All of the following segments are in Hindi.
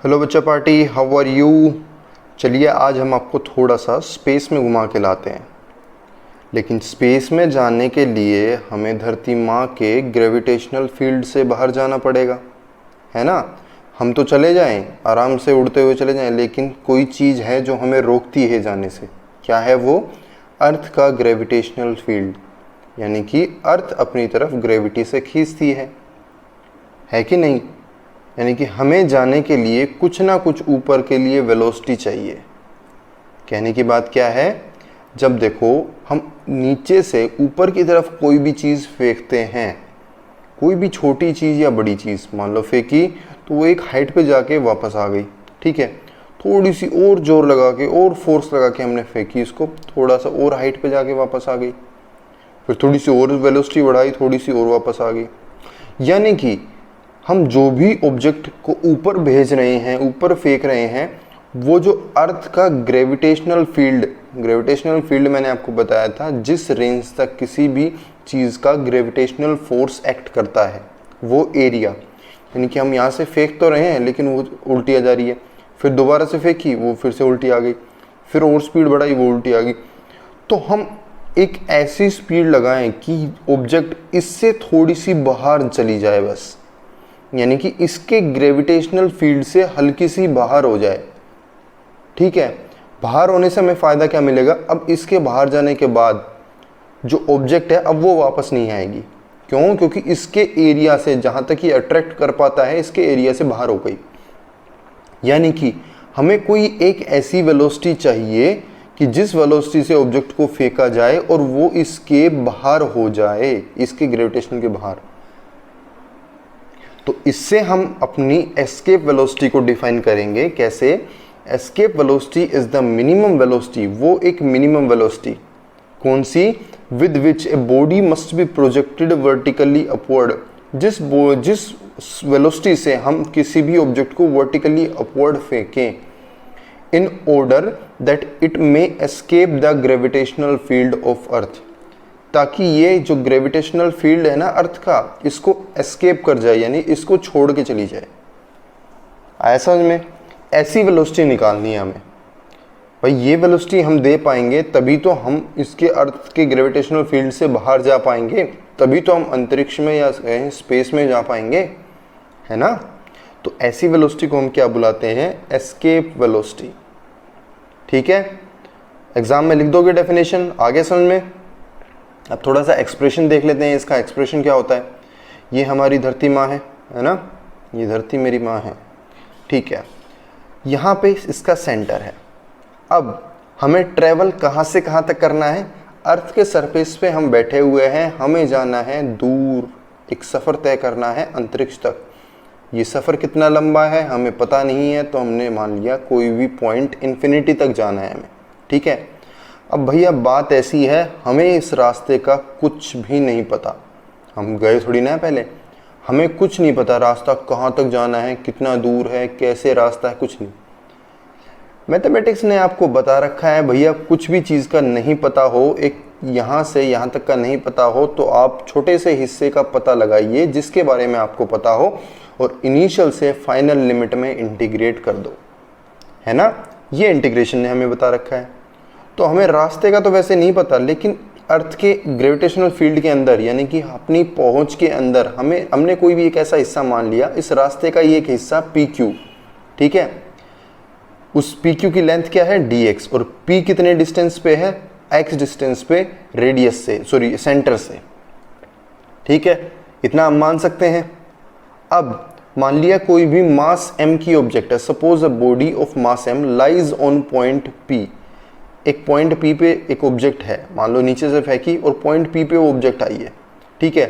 हेलो बच्चा पार्टी, हाउ आर यू। चलिए आज हम आपको थोड़ा सा स्पेस में घुमा के लाते हैं। लेकिन स्पेस में जाने के लिए हमें धरती माँ के ग्रेविटेशनल फील्ड से बाहर जाना पड़ेगा, है ना। हम तो चले जाएं, आराम से उड़ते हुए चले जाएं, लेकिन कोई चीज़ है जो हमें रोकती है जाने से। क्या है वो? अर्थ का ग्रेविटेशनल फील्ड, यानी कि अर्थ अपनी तरफ ग्रेविटी से खींचती है कि नहीं। यानी कि हमें जाने के लिए कुछ ना कुछ ऊपर के लिए वेलोसिटी चाहिए। कहने की बात क्या है, जब देखो हम नीचे से ऊपर की तरफ कोई भी चीज़ फेंकते हैं, कोई भी छोटी चीज़ या बड़ी चीज़ मान लो फेंकी, तो वो एक हाइट पे जाके वापस आ गई, ठीक है। थोड़ी सी और जोर लगा के और फोर्स लगा के हमने फेंकी, इसको थोड़ा सा और हाइट पे जाके वापस आ गई, फिर थोड़ी सी और वेलोसिटी बढ़ाई, थोड़ी सी और वापस आ गई। यानी कि हम जो भी ऑब्जेक्ट को ऊपर भेज रहे हैं, ऊपर फेंक रहे हैं, वो जो अर्थ का ग्रेविटेशनल फील्ड मैंने आपको बताया था, जिस रेंज तक किसी भी चीज़ का ग्रेविटेशनल फोर्स एक्ट करता है, वो एरिया। यानी कि हम यहाँ से फेंक तो रहे हैं लेकिन वो उल्टी आ जा रही है, फिर दोबारा से फेंकी वो फिर से उल्टी आ गई, फिर और स्पीड बढ़ाई वो उल्टी आ गई। तो हम एक ऐसी स्पीड लगाएं कि ऑब्जेक्ट इससे थोड़ी सी बाहर चली जाए बस, यानी कि इसके ग्रेविटेशनल फील्ड से हल्की सी बाहर हो जाए, ठीक है। बाहर होने से हमें फ़ायदा क्या मिलेगा, अब इसके बाहर जाने के बाद जो ऑब्जेक्ट है अब वो वापस नहीं आएगी। क्यों? क्योंकि इसके एरिया से जहाँ तक ये अट्रैक्ट कर पाता है, इसके एरिया से बाहर हो गई। यानी कि हमें कोई एक ऐसी वेलोसिटी चाहिए कि जिस वेलोसिटी से ऑब्जेक्ट को फेंका जाए और वो इसके बाहर हो जाए, इसके ग्रेविटेशन के बाहर। तो इससे हम अपनी एस्केप वेलोसिटी को डिफाइन करेंगे। कैसे? Escape velocity is the minimum velocity, वो एक मिनिमम वेलोसिटी कौन सी, with which a body must be projected vertically upward, जिस वेलोसिटी से हम किसी भी ऑब्जेक्ट को वर्टिकली अपवर्ड फेंकें, in order that it may escape the gravitational field of earth, ताकि ये जो ग्रेविटेशनल फील्ड है ना अर्थ का, इसको एस्केप कर जाए, यानी इसको छोड़ के चली जाए। आया समझ में? ऐसी वेलोसिटी निकालनी है हमें भाई। ये वेलोसिटी हम दे पाएंगे तभी तो हम इसके अर्थ के ग्रेविटेशनल फील्ड से बाहर जा पाएंगे, तभी तो हम अंतरिक्ष में या स्पेस में जा पाएंगे, है ना। तो ऐसी वेलोसिटी को हम क्या बुलाते हैं? एस्केप वेलोसिटी, ठीक है। एग्जाम में लिख दोगे डेफिनेशन, आगे समझ में। अब थोड़ा सा एक्सप्रेशन देख लेते हैं, इसका एक्सप्रेशन क्या होता है। ये हमारी धरती माँ है ना, ये धरती मेरी माँ है, ठीक है। यहाँ पे इसका सेंटर है। अब हमें ट्रेवल कहाँ से कहाँ तक करना है? अर्थ के सरफेस पे हम बैठे हुए हैं, हमें जाना है दूर, एक सफ़र तय करना है अंतरिक्ष तक। ये सफ़र कितना लंबा है हमें पता नहीं है, तो हमने मान लिया कोई भी पॉइंट इन्फिनिटी तक जाना है हमें, ठीक है। अब भैया बात ऐसी है, हमें इस रास्ते का कुछ भी नहीं पता, हम गए थोड़ी ना पहले, हमें कुछ नहीं पता रास्ता कहाँ तक जाना है, कितना दूर है, कैसे रास्ता है, कुछ नहीं। मैथमेटिक्स ने आपको बता रखा है भैया, कुछ भी चीज़ का नहीं पता हो, एक यहाँ से यहाँ तक का नहीं पता हो, तो आप छोटे से हिस्से का पता लगाइए जिसके बारे में आपको पता हो, और इनिशियल से फाइनल लिमिट में इंटीग्रेट कर दो, है ना। ये इंटीग्रेशन ने हमें बता रखा है। तो हमें रास्ते का तो वैसे नहीं पता, लेकिन अर्थ के ग्रेविटेशनल फील्ड के अंदर, यानी कि अपनी पहुंच के अंदर हमने कोई भी एक ऐसा हिस्सा मान लिया, इस रास्ते का ये एक हिस्सा PQ, ठीक है। उस PQ की लेंथ क्या है? dx, और P कितने डिस्टेंस पे है? x डिस्टेंस पे रेडियस से, सॉरी सेंटर से, ठीक है। इतना हम मान सकते हैं। अब मान लिया कोई भी मास m की ऑब्जेक्ट है, suppose a body of mass m lies on point P। एक पॉइंट P पे एक ऑब्जेक्ट है, मान लो नीचे से फेंकी और पॉइंट P पे वो ऑब्जेक्ट आई है, ठीक है।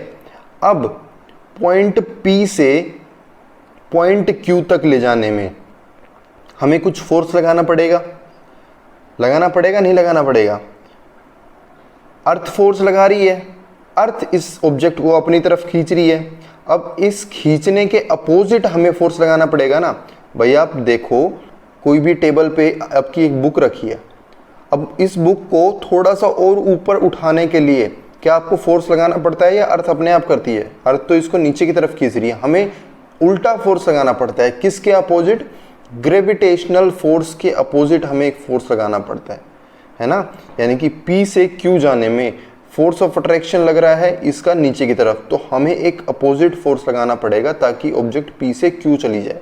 अब पॉइंट P से पॉइंट Q तक ले जाने में हमें कुछ फोर्स लगाना पड़ेगा, नहीं लगाना पड़ेगा? अर्थ फोर्स लगा रही है, अर्थ इस ऑब्जेक्ट को अपनी तरफ खींच रही है। अब इस खींचने के अपोजिट हमें फोर्स लगाना पड़ेगा ना भैया। आप देखो कोई भी टेबल पे आपकी एक बुक रखी है, अब इस बुक को थोड़ा सा और ऊपर उठाने के लिए क्या आपको फोर्स लगाना पड़ता है या अर्थ अपने आप करती है? अर्थ तो इसको नीचे की तरफ खींच रही है, हमें उल्टा फोर्स लगाना पड़ता है। किसके अपोजिट? ग्रेविटेशनल फोर्स के अपोजिट हमें एक फोर्स लगाना पड़ता है ना। यानी कि P से Q जाने में फोर्स ऑफ अट्रैक्शन लग रहा है इसका नीचे की तरफ, तो हमें एक अपोजिट फोर्स लगाना पड़ेगा ताकि ऑब्जेक्ट P से Q चली जाए।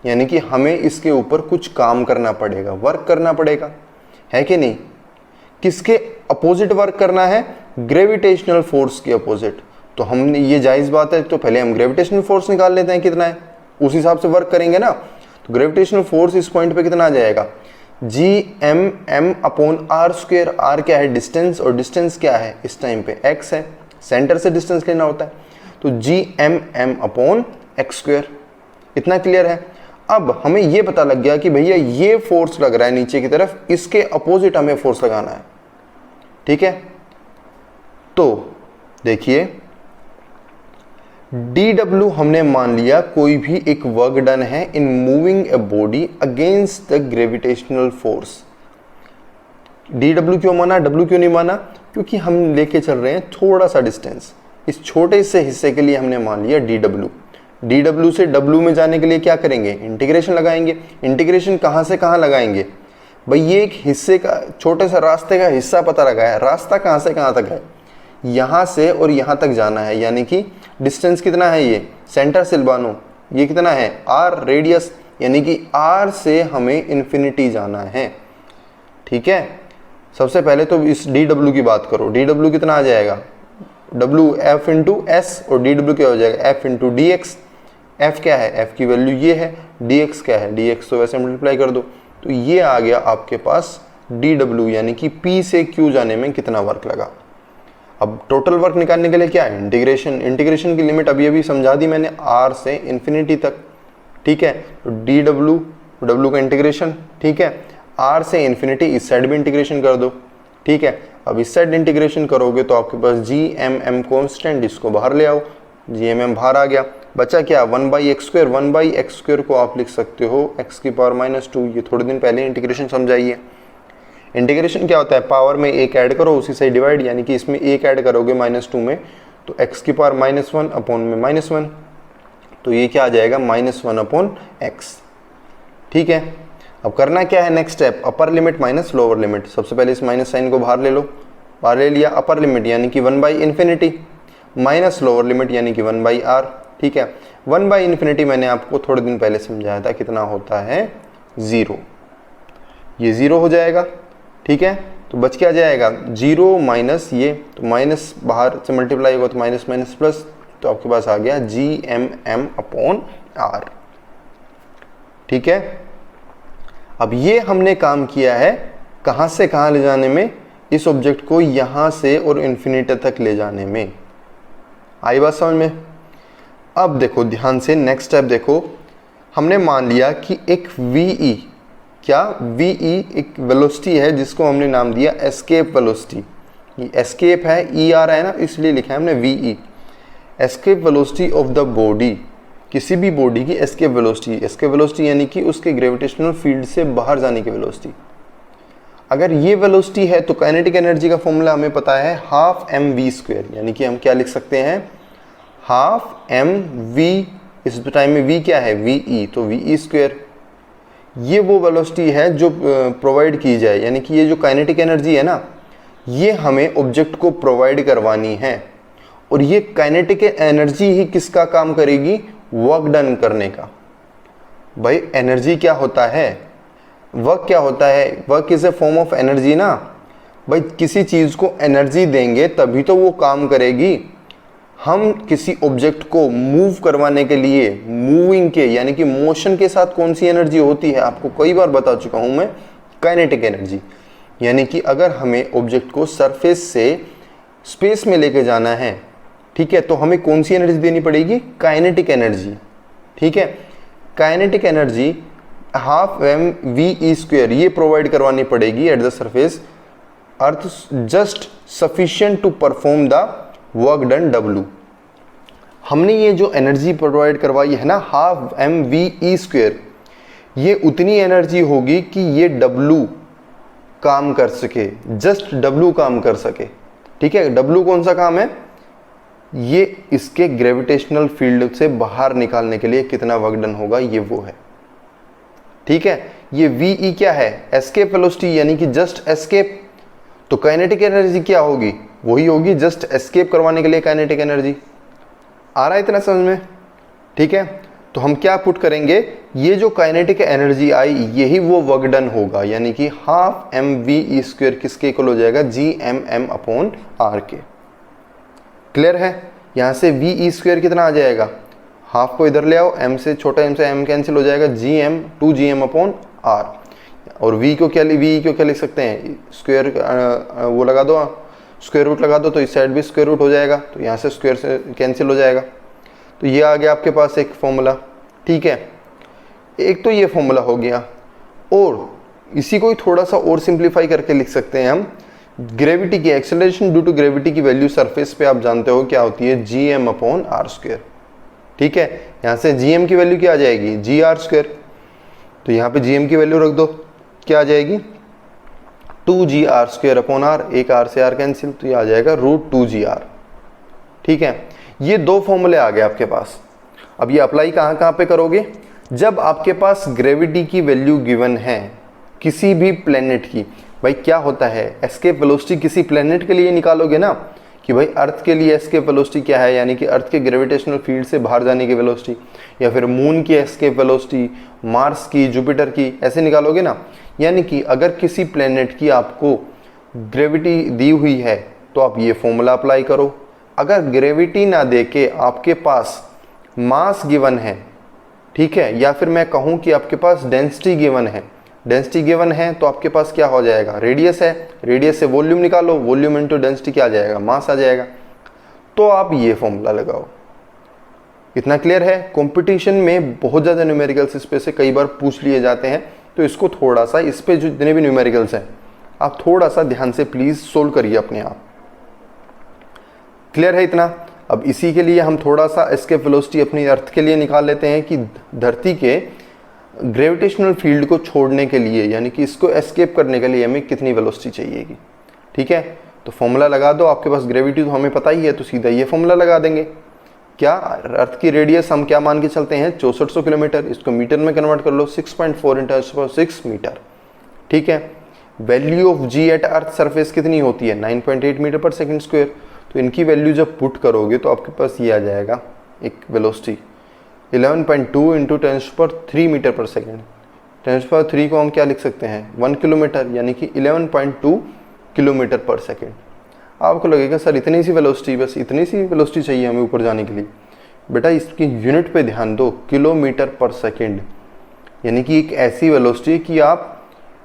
यानी कि हमें इसके ऊपर कुछ काम करना पड़ेगा, वर्क करना पड़ेगा, है कि नहीं। किसके अपोजिट वर्क करना है? ग्रेविटेशनल फोर्स के अपोजिट। तो हमने, ये जायज़ बात है, तो पहले हम ग्रेविटेशनल फोर्स निकाल लेते हैं कितना है, उस हिसाब से वर्क करेंगे ना। तो ग्रेविटेशनल फोर्स इस पॉइंट पे कितना आ जाएगा? Gm/m/r²। r क्या है? डिस्टेंस, और डिस्टेंस क्या है इस टाइम पे? x है। सेंटर से डिस्टेंस लेना होता है, तो Gm/m/x²। इतना क्लियर है। अब हमें ये पता लग गया कि भैया ये फोर्स लग रहा है नीचे की तरफ, इसके अपोजिट हमें फोर्स लगाना है, ठीक है। तो देखिए dw हमने मान लिया कोई भी एक वर्क डन है in moving a body against the gravitational force. dw क्यों माना, w क्यों नहीं माना? क्योंकि हम लेके चल रहे हैं थोड़ा सा डिस्टेंस, इस छोटे से हिस्से के लिए हमने मान लिया dw। dw से w में जाने के लिए क्या करेंगे? इंटीग्रेशन लगाएंगे। इंटीग्रेशन कहाँ से कहाँ लगाएंगे भाई? ये एक हिस्से का, छोटे सा रास्ते का हिस्सा पता लगाया, रास्ता कहाँ से कहाँ तक है? यहाँ से और यहाँ तक जाना है। यानी कि डिस्टेंस कितना है? ये सेंटर से बानो, ये कितना है? r radius. यानी कि r से हमें इन्फिनिटी जाना है, ठीक है। सबसे पहले तो इस dw की बात करो, dw कितना आ जाएगा? w f इंटू एस, और dw क्या हो जाएगा? f into D x. f क्या है? f की वैल्यू ये है, dx क्या है? dx तो वैसे मल्टीप्लाई कर दो, तो ये आ गया आपके पास dw। यानी कि p से q जाने में कितना वर्क लगा। अब टोटल वर्क निकालने के लिए क्या है? इंटीग्रेशन। इंटीग्रेशन की लिमिट अभी अभी समझा दी मैंने, r से इन्फिनिटी तक, ठीक है। तो dw, w का इंटीग्रेशन, ठीक है। r से इन्फिनिटी, इस साइड भी इंटीग्रेशन कर दो, ठीक है। अब इस साइड इंटीग्रेशन करोगे तो आपके पास Gmm कॉन्स्टेंट, इसको बाहर ले आओ, Gmm बाहर आ गया, बचा क्या? 1/x²। 1/x² को आप लिख सकते हो x⁻²। ये थोड़े दिन पहले इंटीग्रेशन समझाइए। इंटीग्रेशन क्या होता है? पावर में एक ऐड करो, उसी से डिवाइड, यानी कि इसमें एक ऐड करोगे -2 में, तो x⁻1 अपॉन में -1, तो ये क्या आ जाएगा? -1/x, ठीक है। अब करना क्या है? Next step, upper limit minus lower limit. सबसे पहले इस माइनस साइन को बाहर ले लो, बाहर ले लिया। अपर लिमिट यानी कि 1/∞, माइनस लोअर लिमिट यानी कि 1/r, ठीक है। 1/∞ मैंने आपको थोड़े दिन पहले समझाया था कितना होता है? 0। ये 0 हो जाएगा, ठीक है। तो बच क्या जाएगा? 0 माइनस ये, तो माइनस बाहर से मल्टीप्लाई होगा तो माइनस माइनस प्लस, तो आपके पास आ गया Gmm/r, ठीक है। अब ये हमने काम किया है कहाँ से कहाँ ले जाने में? इस ऑब्जेक्ट को यहाँ से और इन्फिनिटी तक ले जाने में। आई बात समझ में? अब देखो ध्यान से, नेक्स्ट स्टेप देखो। हमने मान लिया कि एक VE, क्या? VE एक वेलोसिटी है जिसको हमने नाम दिया एस्केप वेलोसिटी। ये एस्केप है, ER है ना, इसलिए लिखा है हमने VE। Escape velocity of the body, किसी भी बॉडी की एस्केप वेलोसिटी। एस्केप वेलोसिटी यानी कि उसके ग्रेविटेशनल फील्ड से बाहर जाने की वेलोसिटी। अगर ये वेलोसिटी है तो काइनेटिक एनर्जी का फॉर्मूला हमें पता है 12mv²। यानी कि हम क्या लिख सकते हैं? 12mv, इस टाइम में v क्या है? VE, तो VE²। ये वो वेलोसिटी है जो प्रोवाइड की जाए, यानी कि ये जो काइनेटिक एनर्जी है ना, ये हमें ऑब्जेक्ट को प्रोवाइड करवानी है। और ये काइनेटिक एनर्जी ही किसका काम करेगी? वर्क डन करने का। भाई एनर्जी क्या होता है? वर्क क्या होता है? Work is a form of energy ना। भाई किसी चीज़ को एनर्जी देंगे तभी तो वो काम करेगी। हम किसी ऑब्जेक्ट को मूव करवाने के लिए, मूविंग के यानी कि मोशन के साथ कौन सी एनर्जी होती है? आपको कई बार बता चुका हूं मैं, काइनेटिक एनर्जी। यानी कि अगर हमें ऑब्जेक्ट को सरफेस से स्पेस में लेके जाना है, ठीक है, तो हमें कौन सी एनर्जी देनी पड़ेगी? काइनेटिक एनर्जी, ठीक है। काइनेटिक एनर्जी 12mv², ये प्रोवाइड करवानी पड़ेगी at the surface earth, just sufficient to perform the work done W। हमने ये जो एनर्जी प्रोवाइड करवाई है ना 12mv², ये उतनी एनर्जी होगी कि ये W काम कर सके, जस्ट W काम कर सके, ठीक है। W कौन सा काम है? ये इसके ग्रेविटेशनल फील्ड से बाहर निकालने के लिए कितना वर्क डन होगा, ये वो है। ठीक है। ये VE क्या है, एस्केप वेलोसिटी यानी कि जस्ट एस्केप। तो काइनेटिक एनर्जी क्या होगी, वही होगी जस्ट एस्केप करवाने के लिए काइनेटिक एनर्जी। आ रहा है इतना समझ में, ठीक है। तो हम क्या पुट करेंगे, ये जो काइनेटिक एनर्जी आई यही वो वर्क डन होगा, यानी कि हाफ mv² किसके इक्वल हो जाएगा, Gmm/r के। क्लियर है। यहाँ से VE² कितना आ जाएगा, हाफ को इधर ले आओ, m से छोटा m से m कैंसिल हो जाएगा, Gm/r। और v को क्या लिख सकते हैं, स्क्वायर वो लगा दो, स्क्वायर रूट लगा दो, तो इस साइड भी स्क्वायर रूट हो जाएगा, तो यहाँ से स्क्वायर से कैंसिल हो जाएगा। तो ये आ गया आपके पास एक फॉर्मूला, ठीक है। एक तो ये फॉर्मूला हो गया, और इसी को ही थोड़ा सा और सिंप्लीफाई करके लिख सकते हैं हम, ग्रेविटी की एक्सेलरेशन ड्यू टू ग्रेविटी की वैल्यू सरफेस पे आप जानते हो क्या होती है, Gm/r²। ठीक है, यहाँ से Gm की वैल्यू क्या आ जाएगी, Gr²। तो यहाँ पे Gm की वैल्यू रख दो, क्या आ जाएगी 2Gr²/r, एक r से r कैंसिल, तो ये आ जाएगा √2Gr। ठीक है, ये दो फॉर्मूले आ गए आपके पास। अब ये अप्लाई कहाँ कहाँ पे करोगे, जब आपके पास ग्रेविटी की वैल्यू गिवन है किसी भी प्लेनेट की। भाई क्या होता है, एस्केप वेलोसिटी किसी प्लेनेट के लिए निकालोगे ना, कि भाई अर्थ के लिए एस्केप वेलोसिटी क्या है, यानी कि अर्थ के ग्रेविटेशनल फील्ड से बाहर जाने की वेलोसिटी, या फिर मून की एस्केप वेलोसिटी, मार्स की, जुपिटर की, ऐसे निकालोगे ना। यानी कि अगर किसी प्लेनेट की आपको ग्रेविटी दी हुई है तो आप ये फॉर्मूला अप्लाई करो। अगर ग्रेविटी ना दे के आपके पास मास गिवन है, ठीक है, या फिर मैं कहूँ कि आपके पास डेंसिटी गिवन है, डेंसिटी गिवन है तो आपके पास क्या हो जाएगा, रेडियस है, रेडियस से वॉल्यूम निकालो, वॉल्यूम इनटू डेंसिटी क्या आ जाएगा, मास आ जाएगा। तो आप ये फॉर्मूला लगाओ। इतना क्लियर है। कंपटीशन में बहुत ज़्यादा न्यूमेरिकल्स इस पे से कई बार पूछ लिए जाते हैं, तो इसको थोड़ा सा, इस पे जो जितने भी न्यूमेरिकल्स हैं आप थोड़ा सा ध्यान से प्लीज़ सोल्व करिए अपने आप। क्लियर है इतना। अब इसी के लिए हम थोड़ा सा एस्केप वेलोसिटी अपनी अर्थ के लिए निकाल लेते हैं कि धरती के ग्रेविटेशनल फील्ड को छोड़ने के लिए, यानी कि इसको एस्केप करने के लिए हमें कितनी वेलोसिटी चाहिएगी। ठीक है, तो फॉर्मूला लगा दो। आपके पास ग्रेविटी तो हमें पता ही है, तो सीधा ये फॉर्मूला लगा देंगे। क्या, अर्थ की रेडियस हम क्या मान के चलते हैं, 6400 किलोमीटर। इसको मीटर में कन्वर्ट कर लो, 6.4 × 10⁶ मीटर। ठीक है, value of g at earth surface कितनी होती है, 9.8 मीटर/सेकंड²। तो इनकी वैल्यू जब पुट करोगे तो आपके पास ये आ जाएगा एक वेलोसिटी 11.2 × 10⁻³ मीटर/सेकंड। 10⁻³ को हम क्या लिख सकते हैं, 1 किलोमीटर, यानी कि 11.2 किलोमीटर/सेकंड। आपको लगेगा सर इतनी सी वेलोसिटी, बस इतनी सी वेलोसिटी चाहिए हमें ऊपर जाने के लिए। बेटा इसकी यूनिट पे ध्यान दो, किलोमीटर/सेकंड, यानी कि एक ऐसी वेलोसिटी कि आप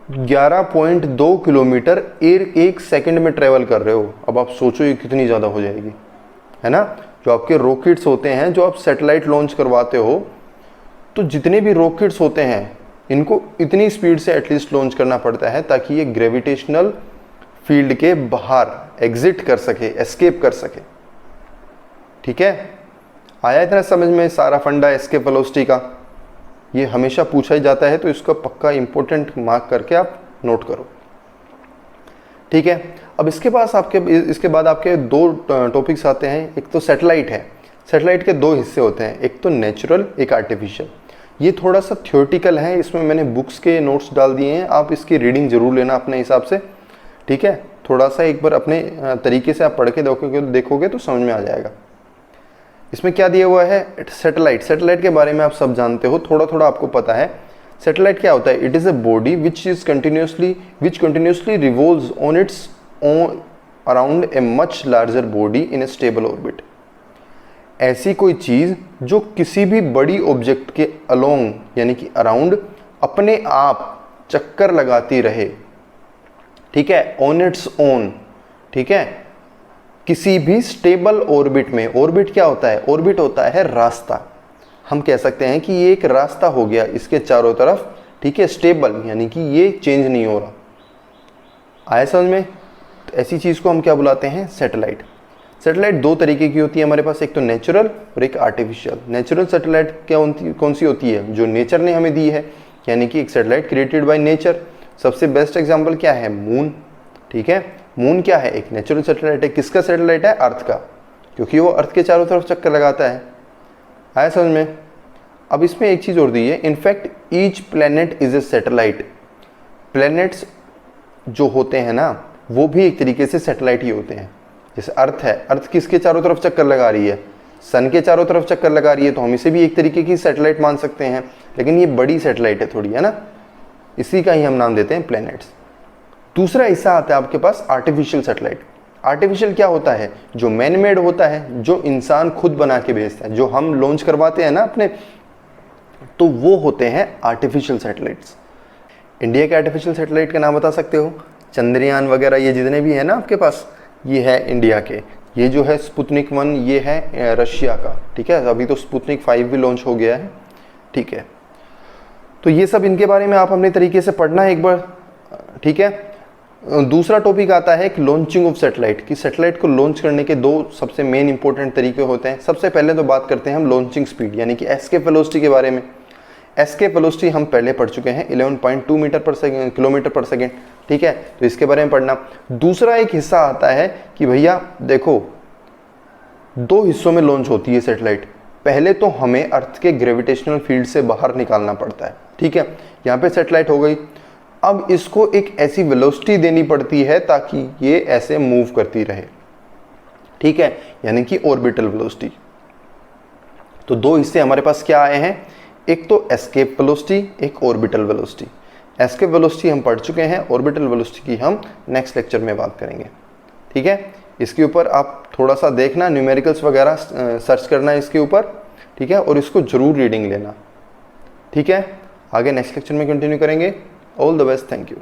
11.2 किलोमीटर एक सेकंड में ट्रेवल कर रहे हो। अब आप सोचो ये कितनी ज़्यादा हो जाएगी, है ना। जो आपके रॉकेट्स होते हैं, जो आप सैटेलाइट लॉन्च करवाते हो, तो जितने भी रॉकेट्स होते हैं इनको इतनी स्पीड से एटलीस्ट लॉन्च करना पड़ता है ताकि ये ग्रेविटेशनल फील्ड के बाहर एग्जिट कर सके, एस्केप कर सके। ठीक है, आया इतना समझ में सारा फंडा एस्केप वेलोसिटी का। ये हमेशा पूछा ही जाता है, तो इसको पक्का इंपॉर्टेंट मार्क करके आप नोट करो। ठीक है, अब इसके बाद आपके दो टॉपिक्स आते हैं। एक तो सैटेलाइट है। सैटेलाइट के दो हिस्से होते हैं, एक तो नेचुरल, एक आर्टिफिशियल। ये थोड़ा सा थ्योरेटिकल है, इसमें मैंने बुक्स के नोट्स डाल दिए हैं, आप इसकी रीडिंग जरूर लेना अपने हिसाब से। ठीक है, थोड़ा सा एक बार अपने तरीके से आप पढ़ के देखोगे तो समझ में आ जाएगा। इसमें क्या दिया हुआ है, सैटेलाइट। सैटेलाइट के बारे में आप सब जानते हो, थोड़ा थोड़ा आपको पता है। सैटेलाइट क्या होता है, it is a body which continuously revolves on it's around a much larger body in A stable orbit. ऐसी कोई चीज़ जो किसी भी बड़ी ऑब्जेक्ट के अलोंग, यानी कि अराउंड अपने आप चक्कर लगाती रहे। ठीक है, ऑन इट्स ओन। ठीक है, किसी भी स्टेबल ऑर्बिट में। ऑर्बिट क्या होता है, ऑर्बिट होता है रास्ता। हम कह सकते हैं कि ये एक रास्ता हो गया इसके चारों तरफ। ठीक है, स्टेबल यानी कि ये चेंज नहीं हो रहा। आया समझ में। तो ऐसी चीज़ को हम क्या बुलाते हैं, सैटेलाइट। सैटेलाइट दो तरीके की होती है हमारे पास, एक तो नेचुरल और एक आर्टिफिशियल। नेचुरल सैटेलाइट कौन सी होती है, जो नेचर ने हमें दी है, यानी कि एक सैटेलाइट क्रिएटेड बाय नेचर। सबसे बेस्ट एग्जांपल क्या है, मून। ठीक है, मून क्या है, एक नेचुरल सैटेलाइट है। किसका सैटेलाइट है, अर्थ का, क्योंकि वो अर्थ के चारों तरफ चक्कर लगाता है। आया समझ में। अब इसमें एक चीज़ और दी है, in fact each planet is a satellite. Planets जो होते हैं ना वो भी एक तरीके से सैटेलाइट ही होते हैं। जैसे अर्थ है, अर्थ किसके चारों तरफ चक्कर लगा रही है? सन के चारों तरफ चक्कर लगा रही है, तो हम इसे भी एक तरीके की सैटेलाइट मान सकते हैं, लेकिन ये बड़ी सैटेलाइट है थोड़ी, है ना, इसी का ही हम नाम देते हैं प्लैनेट्स। दूसरा हिस्सा आता है आपके पास आर्टिफिशियल सैटेलाइट। आर्टिफिशियल क्या होता है? जो मैन मेड होता है, जो इंसान खुद बना के भेजता है, जो हम लॉन्च करवाते हैं ना अपने, तो वो होते हैं आर्टिफिशियल सैटेलाइट्स। इंडिया के आर्टिफिशियल सैटेलाइट का नाम बता सकते हो? चंद्रयान वगैरह ये जितने भी हैं ना आपके पास, ये है इंडिया के। ये जो है स्पुतनिक 1, ये है रशिया का, ठीक है। अभी तो स्पुतनिक 5 भी लॉन्च हो गया है, ठीक है। तो ये सब इनके बारे में आप अपने तरीके से पढ़ना है एक बार, ठीक है। दूसरा टॉपिक आता है कि लॉन्चिंग ऑफ सैटेलाइट, कि सैटेलाइट को लॉन्च करने के दो सबसे मेन इंपॉर्टेंट तरीके होते हैं। सबसे पहले तो बात करते हैं हम लॉन्चिंग स्पीड यानी कि एस्केप वेलोसिटी के बारे में। एस्केप वेलोसिटी हम पहले पढ़ चुके हैं 11.2 मीटर पर सेकेंड, किलोमीटर पर सेकेंड, ठीक है। तो इसके बारे में पढ़ना। दूसरा एक हिस्सा आता है कि भैया देखो, दो हिस्सों में लॉन्च होती है सैटेलाइट। पहले तो हमें अर्थ के ग्रेविटेशनल फील्ड से बाहर निकालना पड़ता है, ठीक है। यहाँ पे सैटेलाइट हो गई, अब इसको एक ऐसी वेलोसिटी देनी पड़ती है ताकि ये ऐसे मूव करती रहे, ठीक है, यानी कि ऑर्बिटल वेलोसिटी। तो दो हिस्से हमारे पास क्या आए हैं, एक तो एस्केप वेलोसिटी, एक ऑर्बिटल वेलोसिटी। एस्केप वेलोसिटी हम पढ़ चुके हैं, ऑर्बिटल वेलोसिटी की हम नेक्स्ट लेक्चर में बात करेंगे, ठीक है। इसके ऊपर आप थोड़ा सा देखना, न्यूमेरिकल्स वगैरह सर्च करना है इसके ऊपर, ठीक है, और इसको जरूर रीडिंग लेना, ठीक है। आगे नेक्स्ट लेक्चर में कंटिन्यू करेंगे। All the best, thank you.